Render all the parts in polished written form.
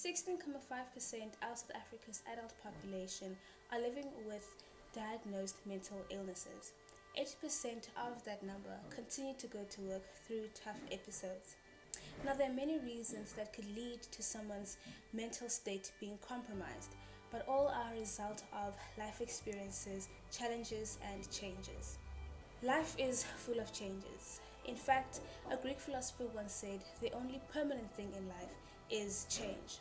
16.5% of South Africa's adult population are living with diagnosed mental illnesses. 80% of that number continue to go to work through tough episodes. Now, there are many reasons that could lead to someone's mental state being compromised, but all are a result of life experiences, challenges, and changes. Life is full of changes. In fact, a Greek philosopher once said, the only permanent thing in life is change.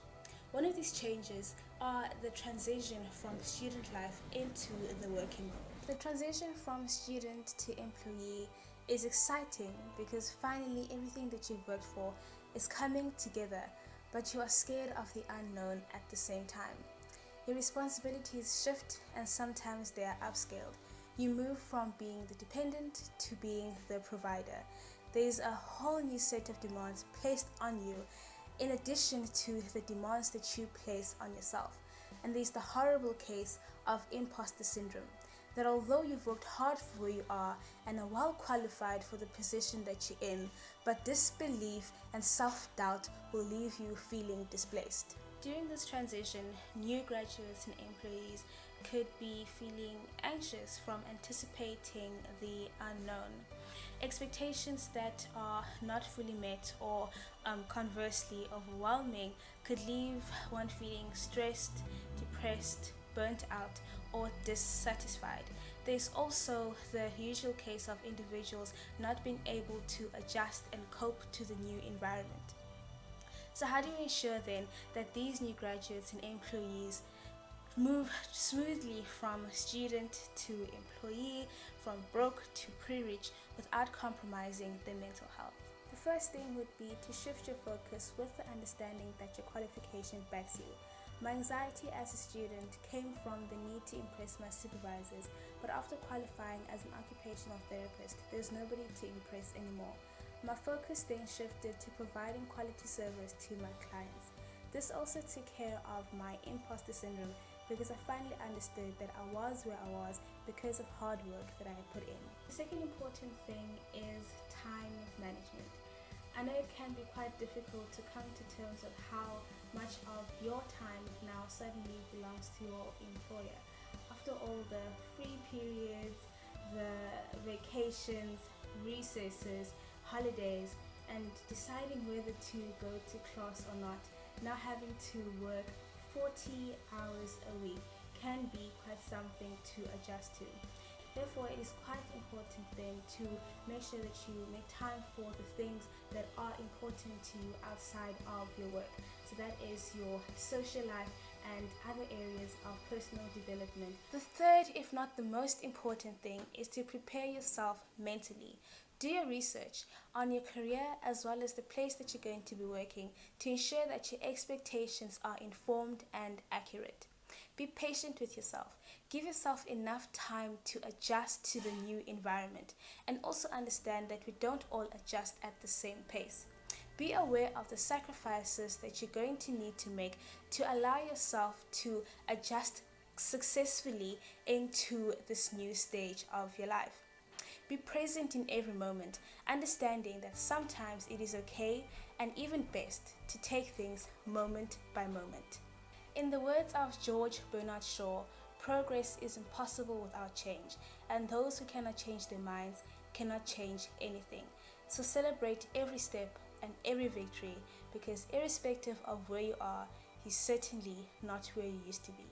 One of these changes are the transition from student life into the working world. The transition from student to employee is exciting because finally everything that you've worked for is coming together, but you are scared of the unknown at the same time. Your responsibilities shift and sometimes they are upscaled. You move from being the dependent to being the provider. There's a whole new set of demands placed on you in addition to the demands that you place on yourself. And there's the horrible case of imposter syndrome, that although you've worked hard for where you are and are well qualified for the position that you're in, but disbelief and self-doubt will leave you feeling displaced. During this transition, new graduates and employees could be feeling anxious from anticipating the unknown. Expectations that are not fully met or conversely overwhelming could leave one feeling stressed, depressed, burnt out, or dissatisfied. There's also the usual case of individuals not being able to adjust and cope to the new environment. So how do you ensure then that these new graduates and employees move smoothly from student to employee, from broke to pre-rich without compromising their mental health? The first thing would be to shift your focus with the understanding that your qualification backs you. My anxiety as a student came from the need to impress my supervisors, but after qualifying as an occupational therapist, there's nobody to impress anymore. My focus then shifted to providing quality service to my clients. This also took care of my imposter syndrome because I finally understood that I was where I was because of hard work that I had put in. The second important thing is time management. I know it can be quite difficult to come to terms with how much of your time now suddenly belongs to your employer. After all the free periods, the vacations, recesses, holidays, and deciding whether to go to class or not, now having to work 40 hours a week can be quite something to adjust to. Therefore, it is quite important then to make sure that you make time for the things that are important to you outside of your work. So that is your social life and other areas of personal development. The third, if not the most important thing, is to prepare yourself mentally. Do your research on your career as well as the place that you're going to be working to ensure that your expectations are informed and accurate. Be patient with yourself. Give yourself enough time to adjust to the new environment, and also understand that we don't all adjust at the same pace. Be aware of the sacrifices that you're going to need to make to allow yourself to adjust successfully into this new stage of your life. Be present in every moment, understanding that sometimes it is okay and even best to take things moment by moment. In the words of George Bernard Shaw, progress is impossible without change, and those who cannot change their minds cannot change anything. So celebrate every step and every victory, because irrespective of where you are, you're certainly not where you used to be.